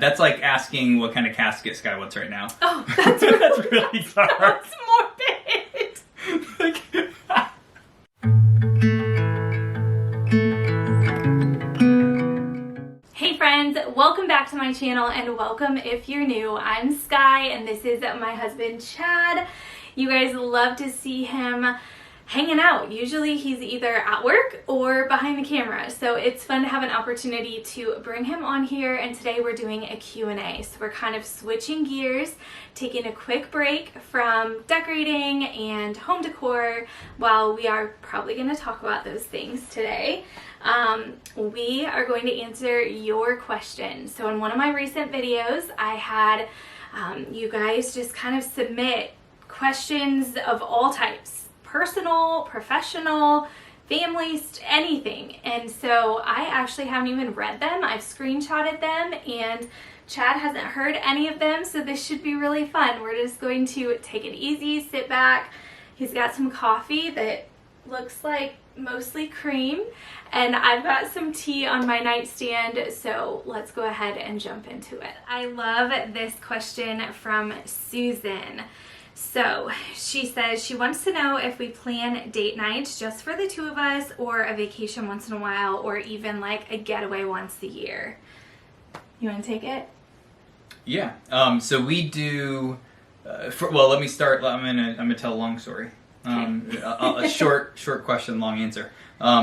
That's like asking what kind of casket Sky wants right now. Oh, that's That's really dark. That's morbid. Hey friends, welcome back to my channel and welcome if you're new. I'm Sky and this is my husband Chad. You guys love to see him hanging out. Usually he's either at work or behind the camera, so it's fun to have an opportunity to bring him on here. And today we're doing a Q&A, so we're kind of switching gears, taking a quick break from decorating and home decor while we are probably going to talk about those things today. We are going to answer your questions. So in one of my recent videos I had you guys just kind of submit questions of all types: personal, professional, families, anything. And so I actually haven't even read them. I've screenshotted them and Chad hasn't heard any of them, so this should be really fun. We're just going to take it easy, sit back. He's got some coffee that looks like mostly cream, and I've got some tea on my nightstand, so let's go ahead and jump into it. I love this question from Susan. So she says she wants to know if we plan date nights just for the two of us, or a vacation once in a while, or even like a getaway once a year. You want to take it? Yeah. So we do. Well, let me start. I'm gonna tell a long story. A short question, long answer.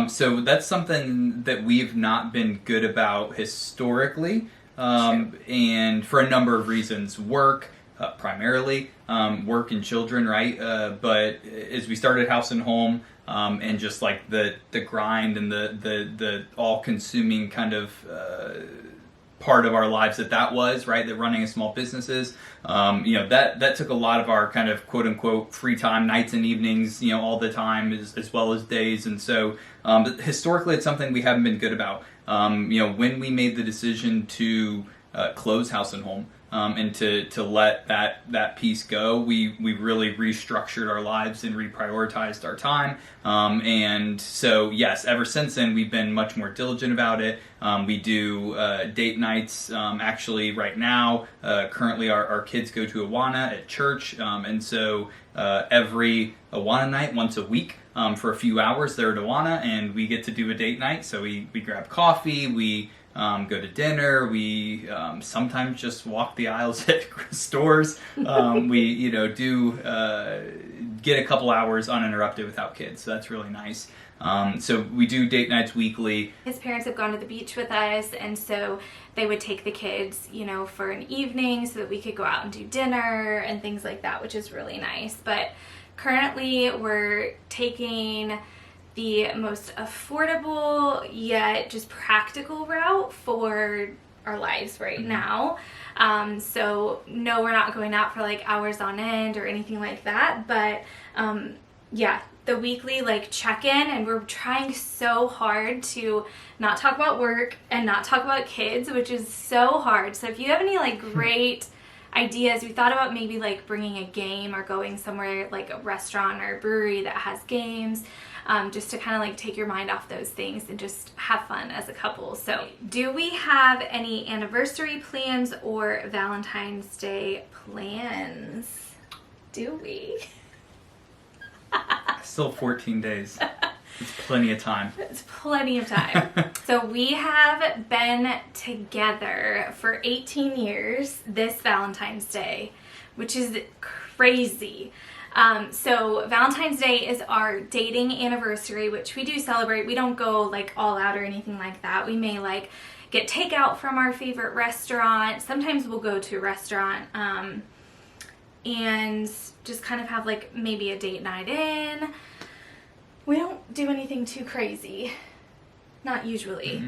So that's something that we've not been good about historically, and for a number of reasons. Work. Primarily work and children, right? But as we started House Holm, and just like the grind and the all-consuming kind of part of our lives that was, right? That running a small business is, that took a lot of our kind of quote unquote free time, nights and evenings, all the time, as well as days. And so historically, it's something we haven't been good about. When we made the decision to close House Holm, and to let that piece go, we really restructured our lives and reprioritized our time. And so yes, ever since then we've been much more diligent about it. We do date nights. Actually, right now, currently our kids go to Awana at church, and so every Awana night, once a week, for a few hours, they're at Awana, and we get to do a date night. So we grab coffee, we go to dinner, we sometimes just walk the aisles at stores. We do get a couple hours uninterrupted without kids, so that's really nice. So we do date nights weekly. His parents have gone to the beach with us, and so they would take the kids, for an evening so that we could go out and do dinner and things like that, which is really nice. But currently we're taking the most affordable yet just practical route for our lives right now. So no, we're not going out for like hours on end or anything like that, but yeah, the weekly like check-in, and we're trying so hard to not talk about work and not talk about kids, which is so hard. So if you have any like great ideas, we thought about maybe like bringing a game or going somewhere like a restaurant or a brewery that has games, just to kind of like take your mind off those things and just have fun as a couple. So do we have any anniversary plans or Valentine's Day plans? Do we? Still 14 days. It's plenty of time. It's plenty of time. So we have been together for 18 years this Valentine's Day, which is crazy. So Valentine's Day is our dating anniversary, which we do celebrate. We don't go like all out or anything like that. We may like get takeout from our favorite restaurant. Sometimes we'll go to a restaurant, and just kind of have like maybe a date night in. We don't do anything too crazy, not usually,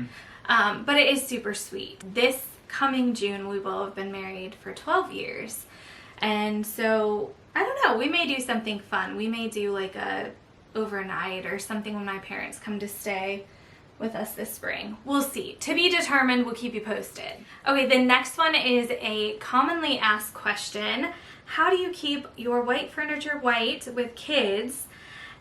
but it is super sweet. This coming June we will have been married for 12 years, and so I don't know, we may do something fun. We may do like a overnight or something when my parents come to stay with us this spring. We'll see. To be determined. We'll keep you posted. Okay, the next one is a commonly asked question. How do you keep your white furniture white with kids?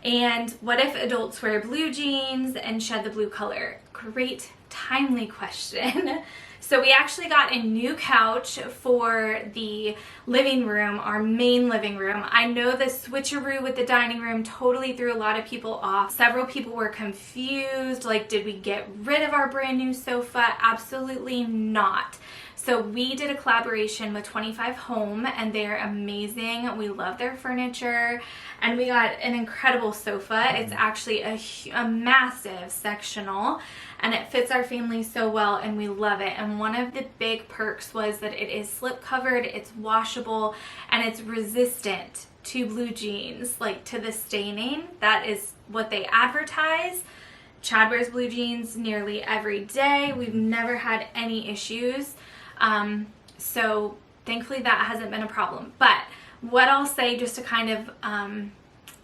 And what if adults wear blue jeans and shed the blue color? Great, timely question. So we actually got a new couch for the living room, our main living room. I know the switcheroo with the dining room totally threw a lot of people off. Several people were confused, like, did we get rid of our brand new sofa? Absolutely not. So we did a collaboration with 25 Home, and they're amazing. We love their furniture, and we got an incredible sofa. It's actually a massive sectional, and it fits our family so well, and we love it. And one of the big perks was that it is slip covered, it's washable, and it's resistant to blue jeans, like to the staining. That is what they advertise. Chad wears blue jeans nearly every day. We've never had any issues. So thankfully that hasn't been a problem. But what I'll say, just to kind of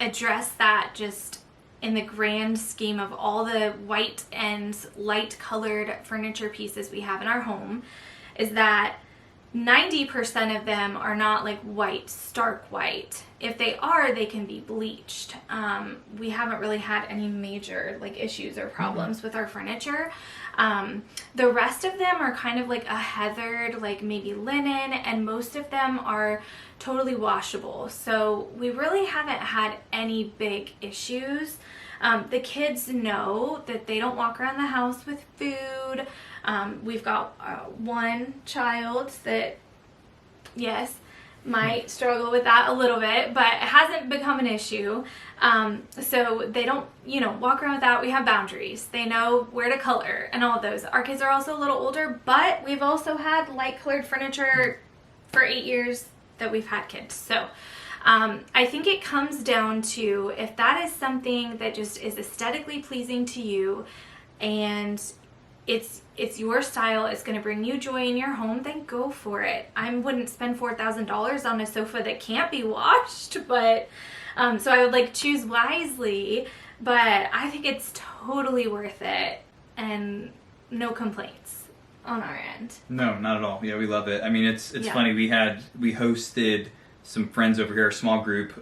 address that, just in the grand scheme of all the white and light colored furniture pieces we have in our home, is that 90% of them are not like white, stark white. If they are, they can be bleached. We haven't really had any major like issues or problems with our furniture. The rest of them are kind of like a heathered, like maybe linen, and most of them are totally washable. So we really haven't had any big issues. The kids know that they don't walk around the house with food. We've got one child that, yes, might struggle with that a little bit, but it hasn't become an issue. So they don't, walk around with that. We have boundaries. They know where to color and all of those. Our kids are also a little older, but we've also had light colored furniture for 8 years that we've had kids. So I think it comes down to, if that is something that just is aesthetically pleasing to you, and it's your style, it's going to bring you joy in your home, then go for it. I wouldn't spend $4,000 on a sofa that can't be washed, but so I would choose wisely, but I think it's totally worth it, and no complaints on our end. No, not at all. Yeah, we love it. I mean, it's funny. We hosted some friends over here, a small group,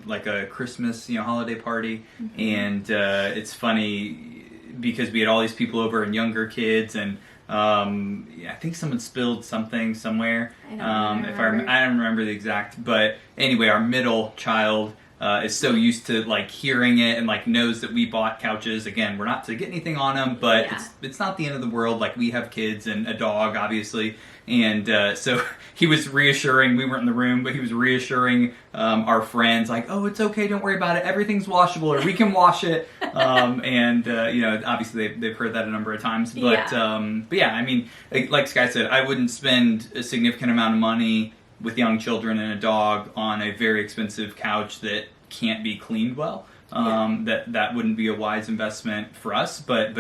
like a Christmas, holiday party, and it's funny because we had all these people over and younger kids, and I think someone spilled something somewhere. I don't remember the exact, but anyway, our middle child is so used to hearing it, and knows that we bought couches. Again, we're not to get anything on them, but it's not the end of the world. We have kids and a dog, obviously, and so he was reassuring. We weren't in the room, but he was reassuring our friends, oh, it's okay, don't worry about it, everything's washable, or we can wash it. And obviously they've heard that a number of times, but yeah, I mean, like Sky said, I wouldn't spend a significant amount of money with young children and a dog on a very expensive couch that can't be cleaned well. That wouldn't be a wise investment for us, but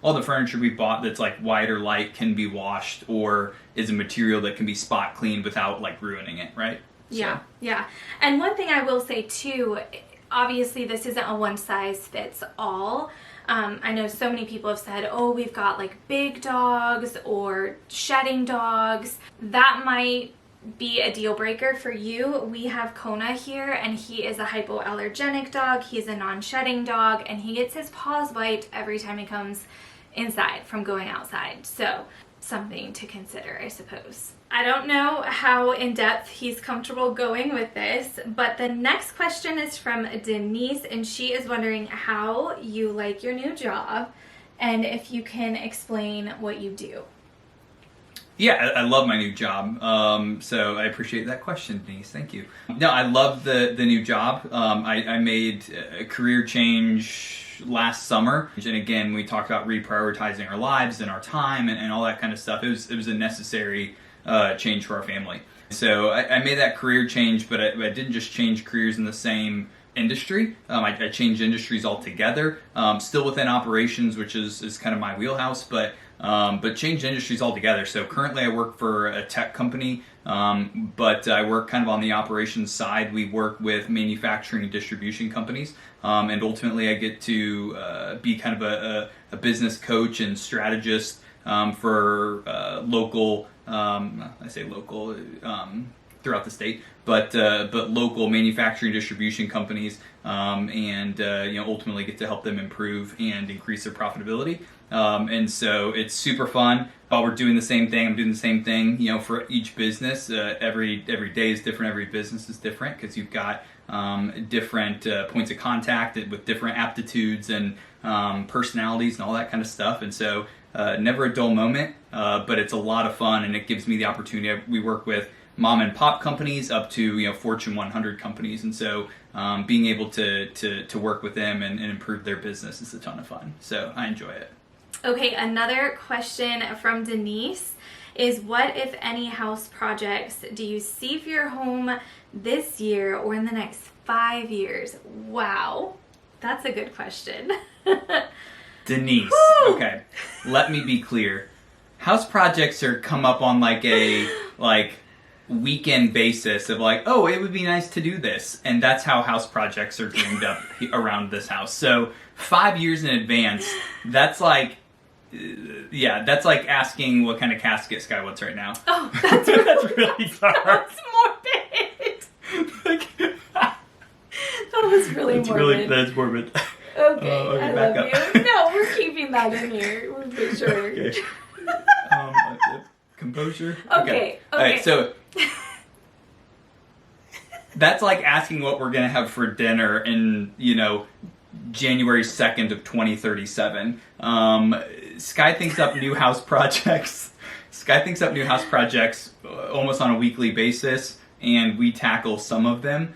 all the furniture we bought that's white or light can be washed, or is a material that can be spot cleaned without ruining it, right? So. Yeah. And one thing I will say too, obviously this isn't a one size fits all. I know so many people have said, oh, we've got big dogs or shedding dogs. That might be a deal breaker for you. We have Kona here, and he is a hypoallergenic dog. He's a non-shedding dog, and he gets his paws wiped every time he comes inside from going outside. So something to consider, I suppose. I don't know how in depth he's comfortable going with this, but the next question is from Denise, and she is wondering how you like your new job and if you can explain what you do. Yeah, I love my new job, so I appreciate that question, Denise. Thank you. No, I love the new job. I made a career change last summer, and again, we talked about reprioritizing our lives and our time and all that kind of stuff. It was a necessary change for our family. So I made that career change, but I didn't just change careers in the same industry. I changed industries altogether, still within operations, which is kind of my wheelhouse, but changed industries altogether. So currently I work for a tech company, but I work kind of on the operations side. We work with manufacturing and distribution companies, and ultimately I get to be kind of a business coach and strategist for local, I say local, throughout the state, but local manufacturing distribution companies, and ultimately get to help them improve and increase their profitability. And so it's super fun. While we're doing the same thing, I'm doing the same thing, for each business. Every day is different. Every business is different because you've got different points of contact with different aptitudes and personalities and all that kind of stuff. And so never a dull moment, but it's a lot of fun, and it gives me the opportunity. We work with mom and pop companies up to Fortune 100 companies, and so being able to work with them and improve their business is a ton of fun. So I enjoy it. Okay, another question from Denise is, what, if any, house projects do you see for your home this year or in the next 5 years? Wow, that's a good question. Denise, Woo! Okay, let me be clear. House projects are come up on a weekend basis of oh, it would be nice to do this, and that's how house projects are dreamed up around this house. So 5 years in advance, that's that's like asking what kind of casket Sky wants right now. Oh, that's that's really dark. That's morbid. That was really morbid. That's morbid. Okay, I back love up. you. No, we're keeping that in here. We're for sure. Okay. Composure. Okay. All right, so that's like asking what we're gonna have for dinner in January 2nd of 2037. Sky thinks up new house projects. Almost on a weekly basis, and we tackle some of them.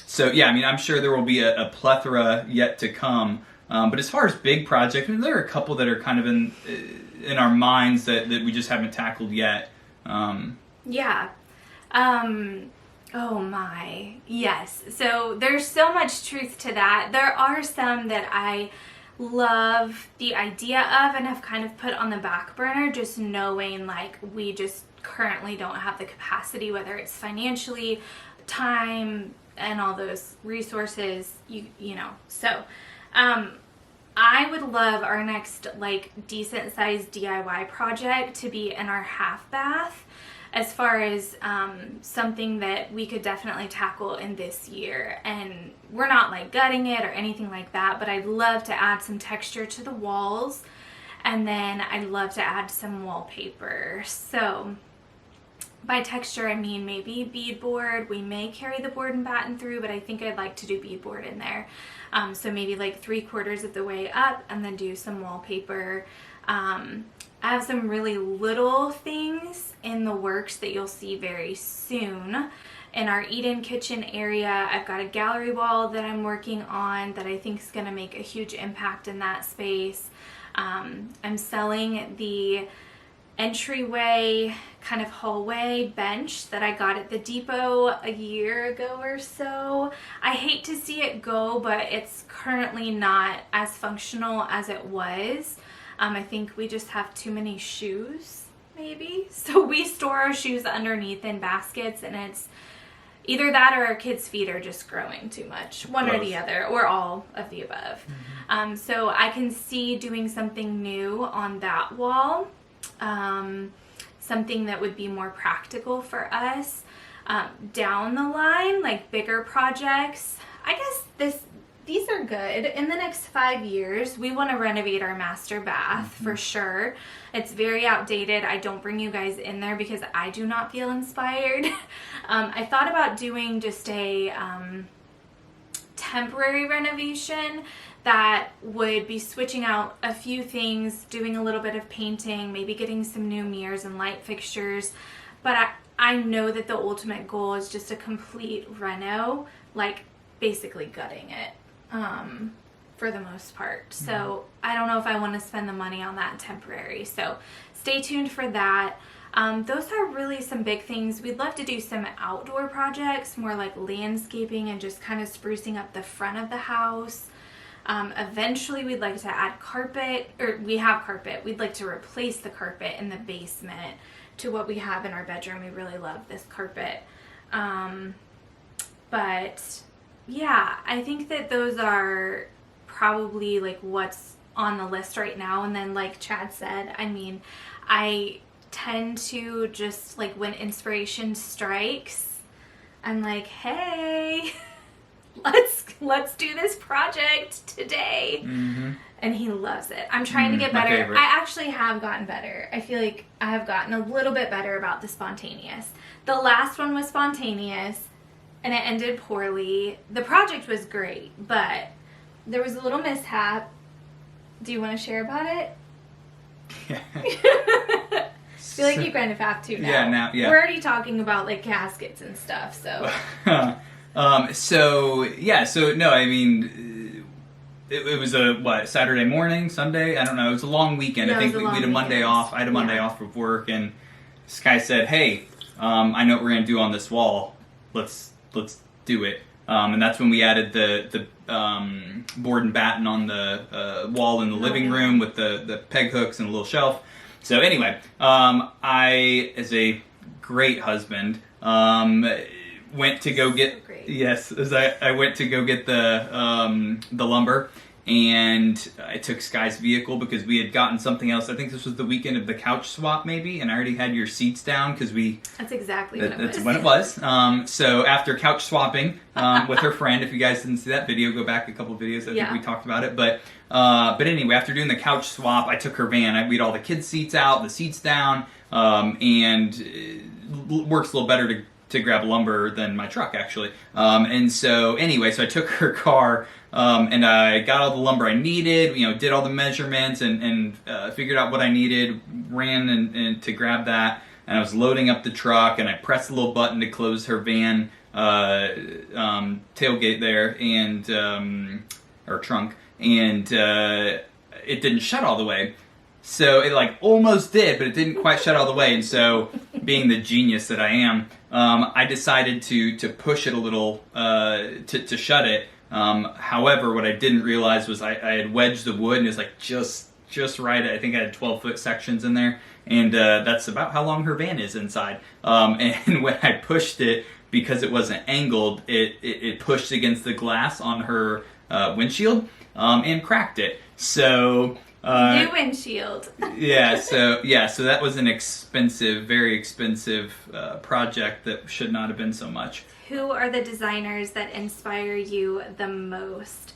So yeah, I'm sure there will be a plethora yet to come. But as far as big projects, there are a couple that are kind of in our minds that we just haven't tackled yet. Yeah. Oh my. Yes. So there's so much truth to that. There are some that I love the idea of and have kind of put on the back burner, just knowing we just currently don't have the capacity, whether it's financially, time, and all those resources, So, I would love our next decent sized DIY project to be in our half bath, as far as something that we could definitely tackle in this year. And we're not gutting it or anything like that, but I'd love to add some texture to the walls, and then I'd love to add some wallpaper. So by texture, I mean maybe beadboard. We may carry the board and batten through, but I think I'd like to do beadboard in there. So maybe 3/4 of the way up, and then do some wallpaper. I have some really little things in the works that you'll see very soon. In our eat-in kitchen area, I've got a gallery wall that I'm working on that I think is going to make a huge impact in that space. I'm selling the entryway kind of hallway bench that I got at the depot a year ago or so. I hate to see it go, but it's currently not as functional as it was. I think we just have too many shoes, maybe. So we store our shoes underneath in baskets, and it's either that or our kids' feet are just growing too much. One or the other, or all of the above. Mm-hmm. So I can see doing something new on that wall. Something that would be more practical for us. Down the line, bigger projects. I guess these are good. In the next 5 years, we want to renovate our master bath for sure. It's very outdated. I don't bring you guys in there because I do not feel inspired. I thought about doing just a temporary renovation that would be switching out a few things, doing a little bit of painting, maybe getting some new mirrors and light fixtures. But I know that the ultimate goal is just a complete reno, basically gutting it. For the most part. So I don't know if I want to spend the money on that temporary. So stay tuned for that. Those are really some big things. We'd love to do some outdoor projects, more landscaping and just kind of sprucing up the front of the house. Eventually we'd like to add carpet, or we have carpet. We'd like to replace the carpet in the basement to what we have in our bedroom. We really love this carpet. But yeah, I think that those are probably what's on the list right now. And then Chad said, I tend to just when inspiration strikes, I'm hey, let's do this project today. and he loves it. I'm trying to get my better. favorite. I actually have gotten better. I feel like I have gotten a little bit better about the spontaneous. The last one was spontaneous, and it ended poorly. The project was great, but there was a little mishap. Do you want to share about it? Yeah. I feel like you kind of have to now. Yeah. We're already talking about like caskets and stuff, so. So no, I mean, it was a Saturday morning, Sunday? I don't know. It was a long weekend. Yeah, I think it was we a had a long Monday weekend. off. I had a Monday off of work, and Sky said, "Hey, I know what we're gonna do on this wall. Let's do it." And that's when we added the board and batten on the wall in the living room with the peg hooks and a little shelf. So anyway, I, as a great husband, went to go get I went to go get the lumber, and I took Sky's vehicle because we had gotten something else. I think this was the weekend of the couch swap, maybe, and I already had your seats down because That's exactly what it was. That's when it was. So after couch swapping with her friend, if you guys didn't see that video, go back a couple videos. I think we talked about it. But anyway, after doing the couch swap, I took her van. We had all the kids' seats out, the seats down, and it works a little better to grab lumber than my truck, actually. And so anyway, so I took her car, and I got all the lumber I needed, did all the measurements and figured out what I needed, ran and to grab that, and I was loading up the truck, and I pressed a little button to close her van tailgate there, and or trunk, and it didn't shut all the way. So it almost did, but it didn't quite shut all the way. And so, being the genius that I am, I decided to push it a little to shut it. However, what I didn't realize was I had wedged the wood, and it was just right. I think I had 12-foot sections in there, and that's about how long her van is inside. And when I pushed it, because it wasn't angled, it pushed against the glass on her windshield and cracked it. So. New windshield. So that was an expensive, very expensive project that should not have been so much. Who are the designers that inspire you the most?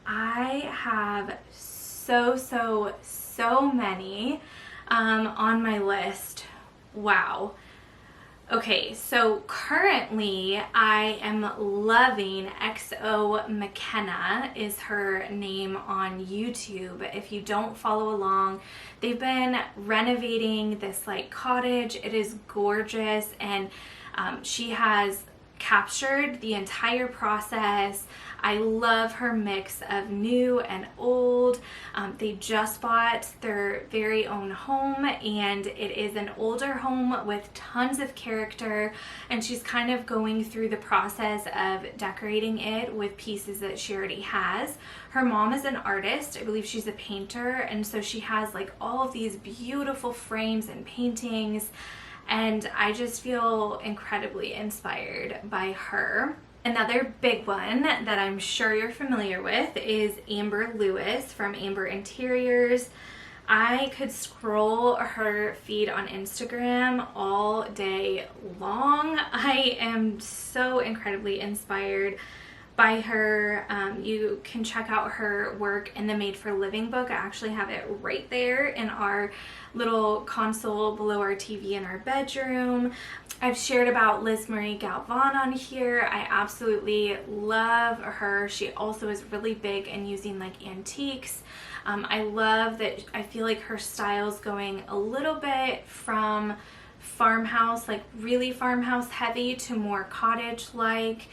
I have so many on my list. Wow. Okay, so currently I am loving XO McKenna is her name on YouTube. If you don't follow along, they've been renovating this cottage. It is gorgeous, and she has captured the entire process. I love her mix of new and old. They just bought their very own home, and it is an older home with tons of character, and she's kind of going through the process of decorating it with pieces that she already has. Her mom is an artist. I believe she's a painter, and so she has all of these beautiful frames and paintings, and I just feel incredibly inspired by her. Another big one that I'm sure you're familiar with is Amber Lewis from Amber Interiors. I could scroll her feed on Instagram all day long. I am so incredibly inspired by her. You can check out her work in the Made for Living book. I actually have it right there in our little console below our TV in our bedroom. I've shared about Liz Marie Galvan on here. I absolutely love her. She also is really big in using antiques. I love that. I feel like her style's going a little bit from farmhouse, really farmhouse heavy, to more cottage like.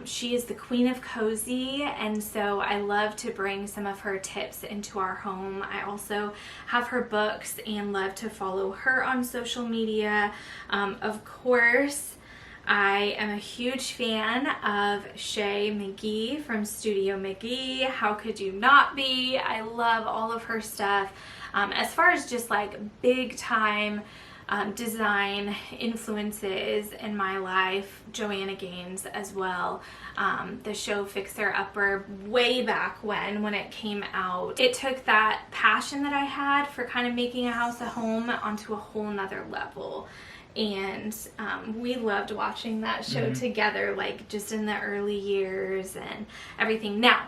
She is the queen of cozy, and so I love to bring some of her tips into our home. I also have her books and love to follow her on social media. Of course, I am a huge fan of Shay McGee from Studio McGee. How could you not be? I love all of her stuff. As far as just big time design influences in my life, Joanna Gaines as well. The show Fixer Upper, way back when it came out, it took that passion that I had for kind of making a house a home onto a whole nother level. And we loved watching that show together, just in the early years and everything. Now,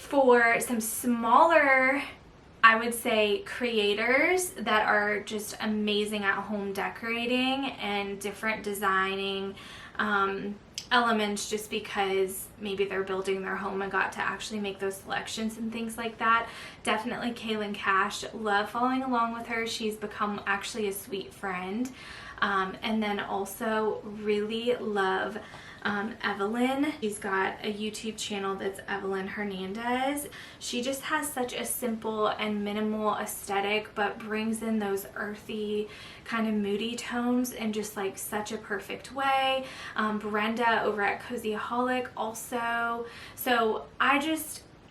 for some smaller, I would say, creators that are just amazing at home decorating and different designing elements, just because maybe they're building their home and got to actually make those selections and things like that. Definitely Kaylin Cash. Love following along with her. She's become actually a sweet friend. And then also really love Evelyn. She's got a YouTube channel that's Evelyn Hernandez. She just has such a simple and minimal aesthetic, but brings in those earthy, kind of moody tones in just like such a perfect way. Brenda over at Cozyaholic also. So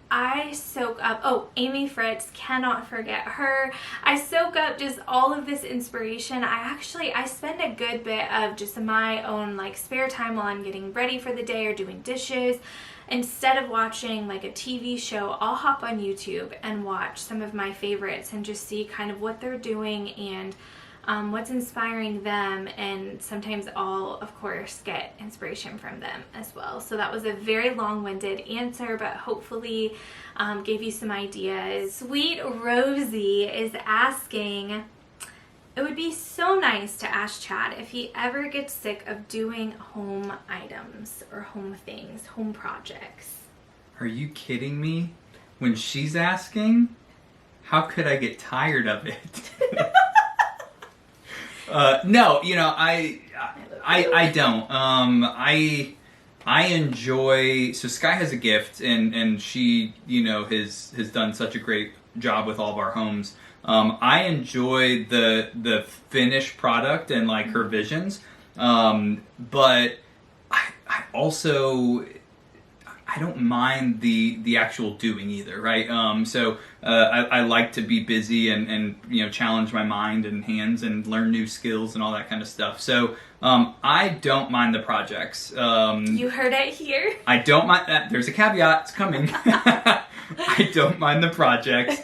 I soak up, oh, Amy Fritz, cannot forget her. I soak up just all of this inspiration. I spend a good bit of just my own like spare time while I'm getting ready for the day or doing dishes. Instead of watching like a TV show, I'll hop on YouTube and watch some of my favorites and just see kind of what they're doing and what's inspiring them, and sometimes I'll of course get inspiration from them as well. So that was a very long-winded answer, but hopefully gave you some ideas. Sweet Rosie is asking, it would be so nice to ask Chad if he ever gets sick of doing home items or home things, home projects. Are you kidding me? When she's asking, how could I get tired of it? No, you know, I don't. I enjoy. So Sky has a gift, and she, you know, has done such a great job with all of our homes. I enjoy the finished product and like her visions, but I also. I don't mind the actual doing either, right? So I like to be busy and you know, challenge my mind and hands and learn new skills and all that kind of stuff. So I don't mind the projects. You heard it here. I don't mind that. There's a caveat. It's coming. I don't mind the projects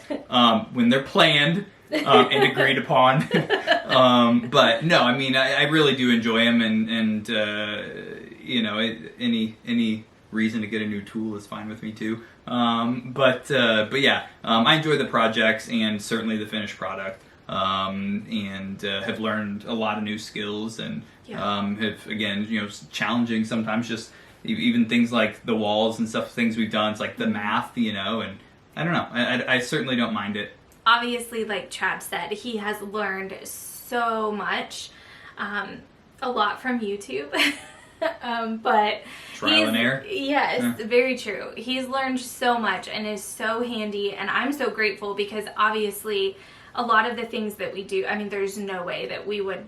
when they're planned and agreed upon. But no, I mean, I really do enjoy them, and you know, any reason to get a new tool is fine with me too. But yeah, I enjoy the projects and certainly the finished product, and have learned a lot of new skills, and have, again, you know, challenging sometimes, just even things like the walls and stuff, things we've done. It's like the math, you know, and I don't know. I certainly don't mind it. Obviously, like Chad said, he has learned so much, a lot from YouTube. But trial and error. Yes, very true. He's learned so much and is so handy, and I'm so grateful because obviously a lot of the things that we do, I mean, there's no way that we would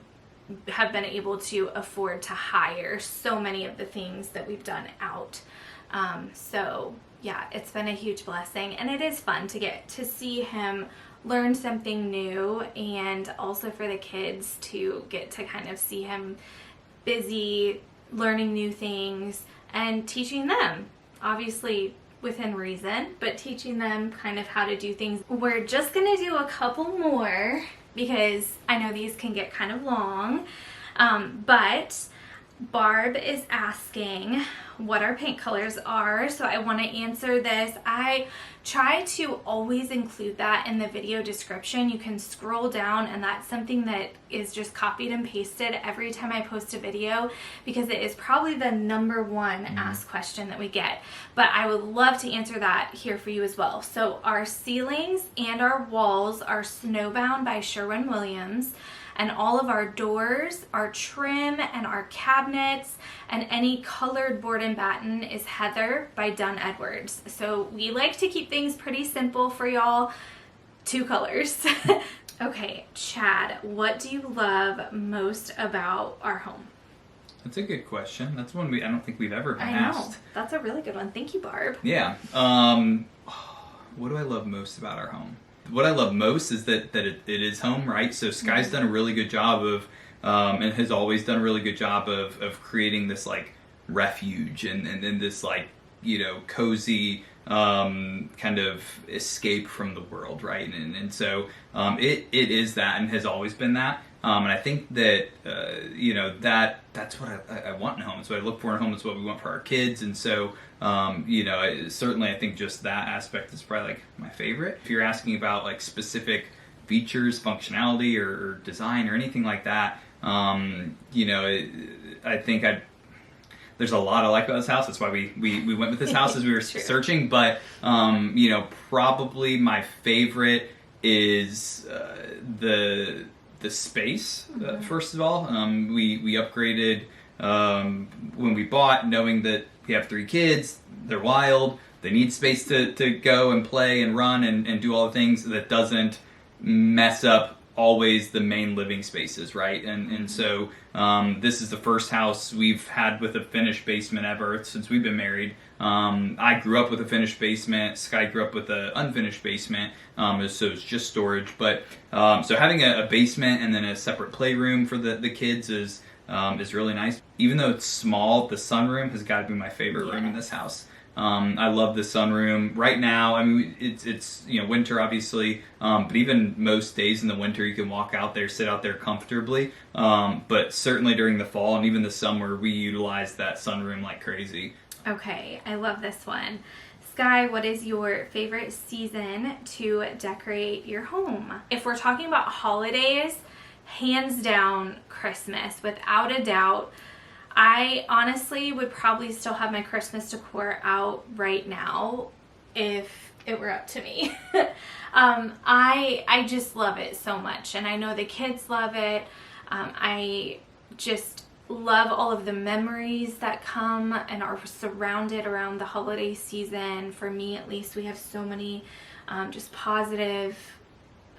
have been able to afford to hire so many of the things that we've done out. So yeah, it's been a huge blessing, and it is fun to get to see him learn something new, and also for the kids to get to kind of see him busy learning new things and teaching them, obviously within reason, but teaching them kind of how to do things. We're just gonna do a couple more because I know these can get kind of long, but Barb is asking what our paint colors are, so I want to answer this. I try to always include that in the video description. You can scroll down, and that's something that is just copied and pasted every time I post a video, because it is probably the number one asked question that we get. But I would love to answer that here for you as well. So our ceilings and our walls are Snowbound by Sherwin-Williams. And all of our doors, our trim, and our cabinets, and any colored board and batten is Heather by Dunn Edwards. So we like to keep things pretty simple for y'all. 2 colors. Okay, Chad, what do you love most about our home? That's a good question. That's one I don't think we've ever been asked. I know. That's a really good one. Thank you, Barb. Yeah. What do I love most about our home? What I love most is that it is home, right? So Sky's done a really good job of, and has always done a really good job of creating this like refuge and this like, you know, cozy kind of escape from the world, right? And so it is that, and has always been that. And I think that that's what I want in a home. It's what I look for in a home. It's what we want for our kids. And so certainly I think just that aspect is probably like my favorite. If you're asking about like specific features, functionality, or design, or anything like that, I think there's a lot I like about this house. That's why we went with this house as we were searching. But probably my favorite is the space. First of all, we upgraded when we bought, knowing that we have 3 kids. They're wild. They need space to go and play and run and do all the things that doesn't mess up always the main living spaces, right? And so this is the first house we've had with a finished basement ever since we've been married. I grew up with a finished basement. Sky grew up with an unfinished basement, so it's just storage. But so having a basement and then a separate playroom for the kids is really nice. Even though it's small, the sunroom has got to be my favorite room in this house. I love the sunroom. Right now, I mean, it's winter obviously, but even most days in the winter, you can walk out there, sit out there comfortably. But certainly during the fall and even the summer, we utilize that sunroom like crazy. Okay, I love this one. Sky, what is your favorite season to decorate your home? If we're talking about holidays, hands down, Christmas, without a doubt. I honestly would probably still have my Christmas decor out right now if it were up to me. I just love it so much, and I know the kids love it. I just love all of the memories that come and are surrounded around the holiday season. For me, at least, we have so many just positive,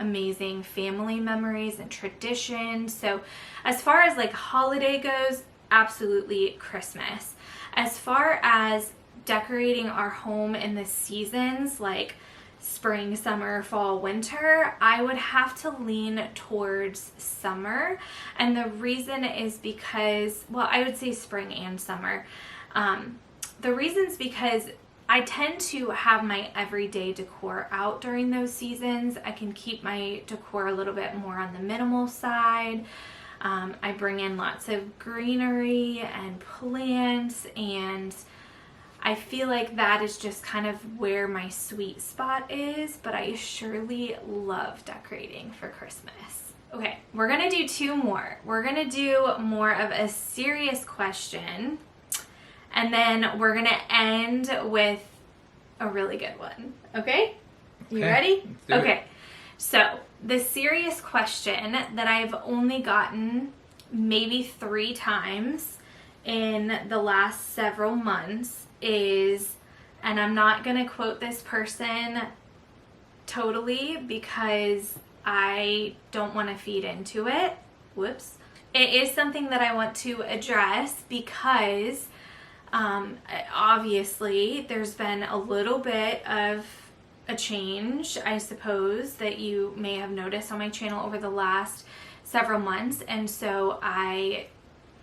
amazing family memories and traditions. So as far as like holiday goes, absolutely Christmas. As far as decorating our home in the seasons like spring, summer, fall, winter, I would have to lean towards summer. And the reason is because, well, I would say spring and summer. The reason is because I tend to have my everyday decor out during those seasons. I can keep my decor a little bit more on the minimal side. I bring in lots of greenery and plants, and I feel like that is just kind of where my sweet spot is, but I surely love decorating for Christmas. Okay, we're gonna do 2 more. We're gonna do more of a serious question, and then we're gonna end with a really good one. Okay? You ready? Okay. So, the serious question that I've only gotten maybe 3 times in the last several months is, and I'm not going to quote this person totally because I don't want to feed into it. Whoops. It is something that I want to address because obviously there's been a little bit of a change, I suppose, that you may have noticed on my channel over the last several months, and so I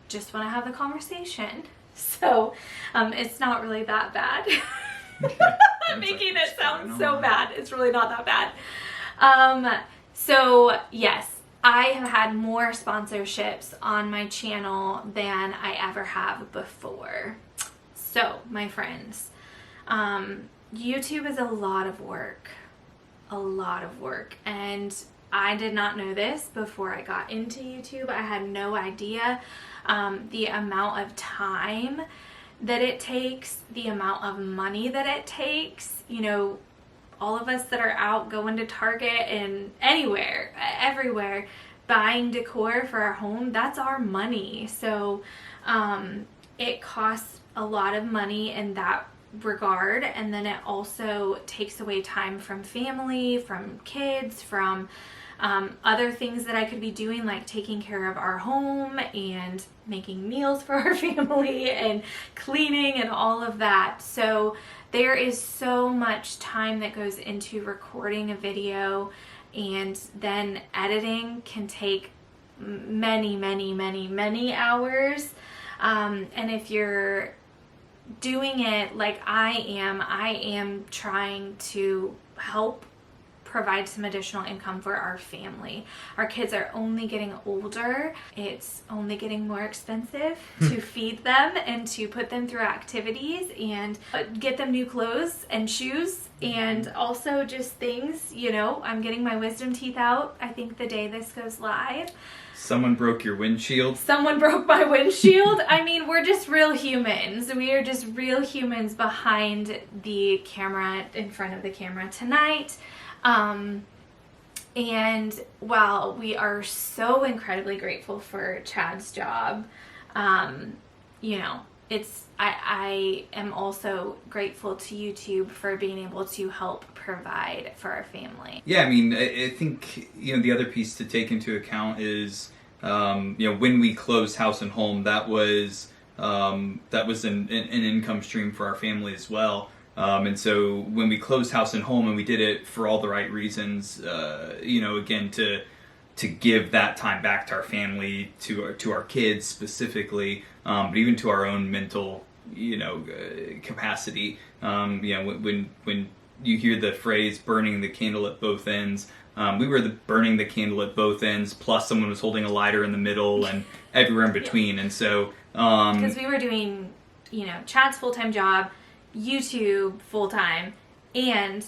just want to have the conversation. So it's not really that bad. I'm making it sound so bad. It's really not that bad. So yes, I have had more sponsorships on my channel than I ever have before. So my friends, YouTube is a lot of work, and I did not know this before I got into YouTube. I had no idea the amount of time that it takes, the amount of money that it takes. You know, all of us that are out going to Target and everywhere, buying decor for our home, that's our money. So it costs a lot of money in that regard, and then it also takes away time from family, from kids, from other things that I could be doing, like taking care of our home and making meals for our family and cleaning and all of that. So there is so much time that goes into recording a video, and then editing can take many hours. And if you're doing it like I am trying to help provide some additional income for our family. Our kids are only getting older. It's only getting more expensive to feed them and to put them through activities and get them new clothes and shoes, and also just things, I'm getting my wisdom teeth out, I think, the day this goes live. Someone broke your windshield. Someone broke my windshield. I mean, we're just real humans. We are just real humans behind the camera, in front of the camera tonight. And while we are so incredibly grateful for Chad's job, I am also grateful to YouTube for being able to help provide for our family. Yeah, I mean, I think, the other piece to take into account is, when we closed House and Home, that was an income stream for our family as well. And so when we closed House and Home, and we did it for all the right reasons, again, to give that time back to our family, to our kids specifically, but even to our own mental, capacity. When you hear the phrase "burning the candle at both ends," we were burning the candle at both ends. Plus, someone was holding a lighter in the middle, and everywhere in between. And so, because we were doing, Chad's full-time job, YouTube full-time, and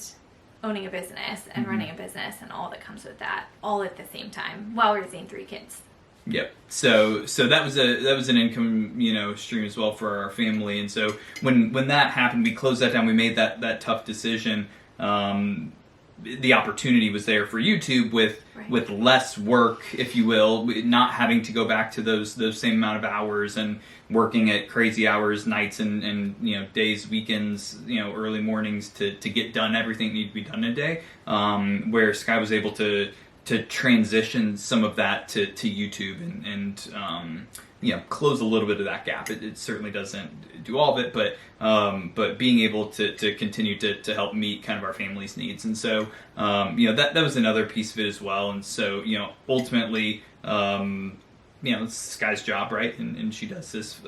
owning a business and running a business and all that comes with that, all at the same time while raising 3 kids. Yep. So that was an income, stream as well for our family. And so when that happened, we closed that down. We made that tough decision. The opportunity was there for YouTube with less work, if you will, not having to go back to those same amount of hours and working at crazy hours, nights and days, weekends, early mornings to get done everything that needed to be done in a day. Where Sky was able to transition some of that to YouTube and close a little bit of that gap. It certainly doesn't do all of it, but being able to continue to help meet kind of our family's needs. And so, that was another piece of it as well. And so, ultimately, it's Sky's job, right? And she does this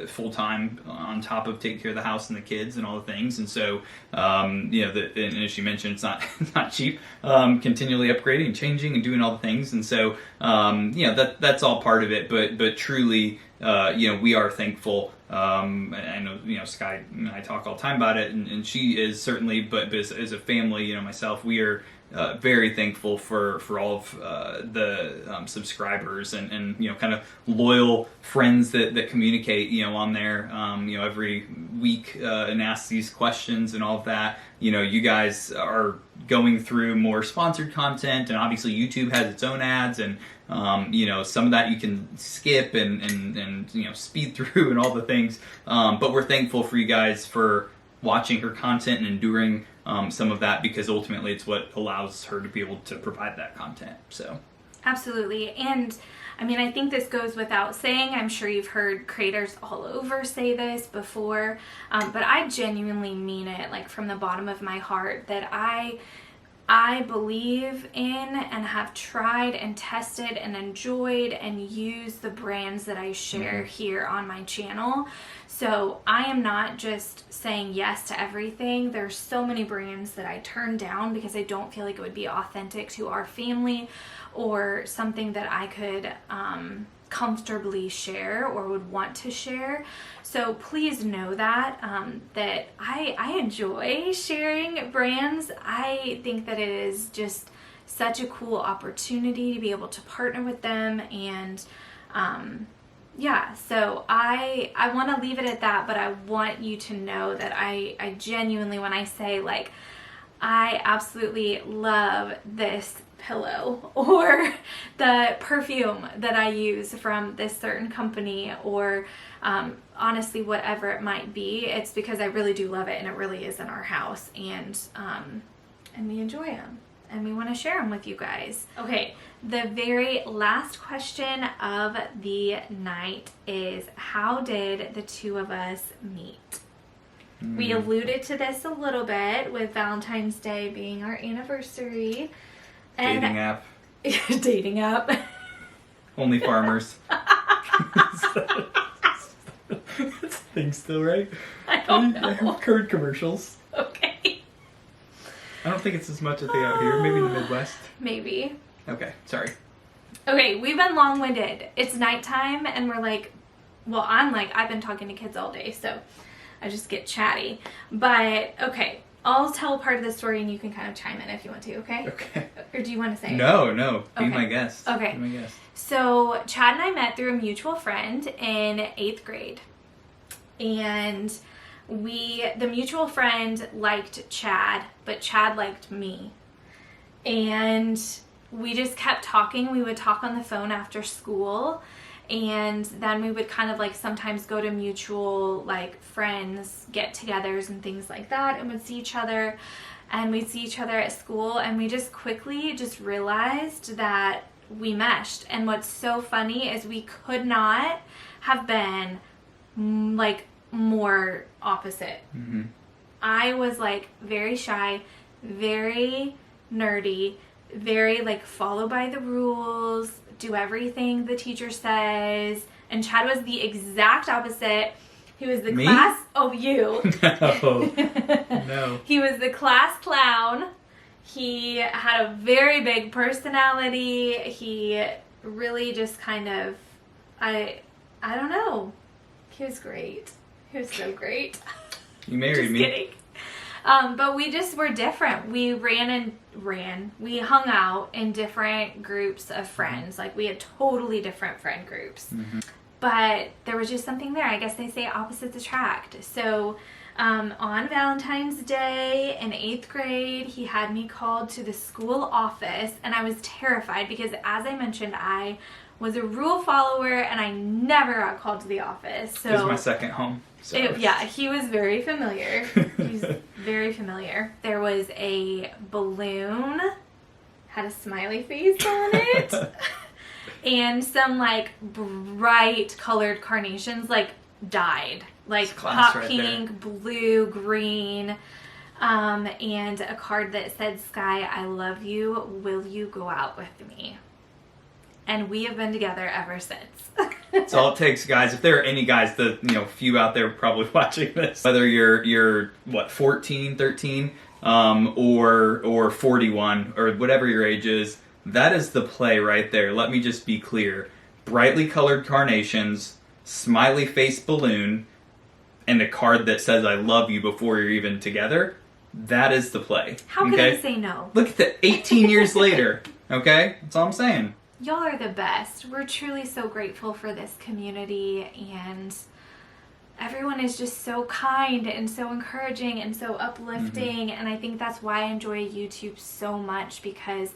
full time on top of taking care of the house and the kids and all the things. And so, and as she mentioned, it's not cheap. Continually upgrading and changing and doing all the things. And so, that's all part of it. But truly, we are thankful. I know, Sky and I talk all the time about it, and she is certainly. But as a family, myself, we are. Very thankful for all of the subscribers and kind of loyal friends that communicate on there every week and ask these questions and all of that. You guys are going through more sponsored content, and obviously YouTube has its own ads, and some of that you can skip and speed through and all the things. But we're thankful for you guys for watching her content and enduring some of that, because ultimately it's what allows her to be able to provide that content. So absolutely. And I mean, I think this goes without saying. I'm sure you've heard creators all over say this before, but I genuinely mean it, like from the bottom of my heart, that I believe in and have tried and tested and enjoyed and used the brands that I share here on my channel. So I am not just saying yes to everything. There's so many brands that I turn down because I don't feel like it would be authentic to our family or something that I could comfortably share or would want to share. So please know that that I enjoy sharing brands. I think that it is just such a cool opportunity to be able to partner with them, and so I want to leave it at that, but I want you to know that I genuinely, when I say like I absolutely love this pillow or the perfume that I use from this certain company, or honestly whatever it might be, it's because I really do love it and it really is in our house, and we enjoy them and we want to share them with you guys. Okay, the very last question of the night is, how did the two of us meet? We alluded to this a little bit with Valentine's Day being our anniversary. And dating app. Dating app. Only farmers. That's thing still, right? I don't know. I've heard commercials. Okay. I don't think it's as much as they out here. Maybe in the Midwest. Maybe. Okay, sorry. Okay, we've been long-winded. It's nighttime, and we're like, well, I'm like, I've been talking to kids all day, so I just get chatty. But, okay, I'll tell part of the story, and you can kind of chime in if you want to, okay? Okay. Or do you want to say it? No. Be Okay. my guest. Okay. Be my guest. So, Chad and I met through a mutual friend in 8th grade. And the mutual friend liked Chad, but Chad liked me. And we just kept talking. We would talk on the phone after school, and then we would kind of like sometimes go to mutual like friends get-togethers and things like that, and would see each other, and we'd see each other at school, and we just quickly just realized that we meshed. And what's so funny is we could not have been like more opposite. Mm-hmm. I was like very shy, very nerdy, very like follow by the rules, do everything the teacher says. And Chad was the exact opposite. He was the Me? class you. No. He was the class clown. He had a very big personality. He really just kind of I don't know. He was great. He was so great. You married Just me. kidding. But we just were different. We we hung out in different groups of friends. Like, we had totally different friend groups. Mm-hmm. But there was just something there. I guess they say opposites attract. So on Valentine's Day in 8th grade, he had me called to the school office, and I was terrified because, as I mentioned, I was a rule follower and I never got called to the office. So It was my second home. So. yeah, he was very familiar. He's very familiar. There was a balloon, had a smiley face on it, and some like bright colored carnations, like dyed, like hot right pink, blue, green, and a card that said, "Sky, I love you. Will you go out with me?" And we have been together ever since. That's all it takes, guys. If there are any guys, few out there probably watching this, whether you're 14, 13, or 41, or whatever your age is, that is the play right there. Let me just be clear. Brightly colored carnations, smiley face balloon, and a card that says I love you before you're even together. That is the play. How could I say no? Look at that, 18 years later. Okay? That's all I'm saying. Y'all are the best. We're truly so grateful for this community, and everyone is just so kind and so encouraging and so uplifting. Mm-hmm. And I think that's why I enjoy YouTube so much, because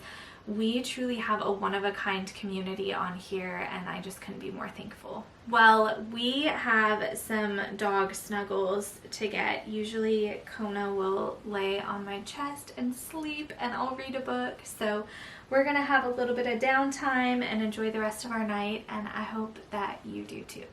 we truly have a one-of-a-kind community on here, and I just couldn't be more thankful. Well, we have some dog snuggles to get. Usually Kona will lay on my chest and sleep, and I'll read a book. So we're going to have a little bit of downtime and enjoy the rest of our night, and I hope that you do too.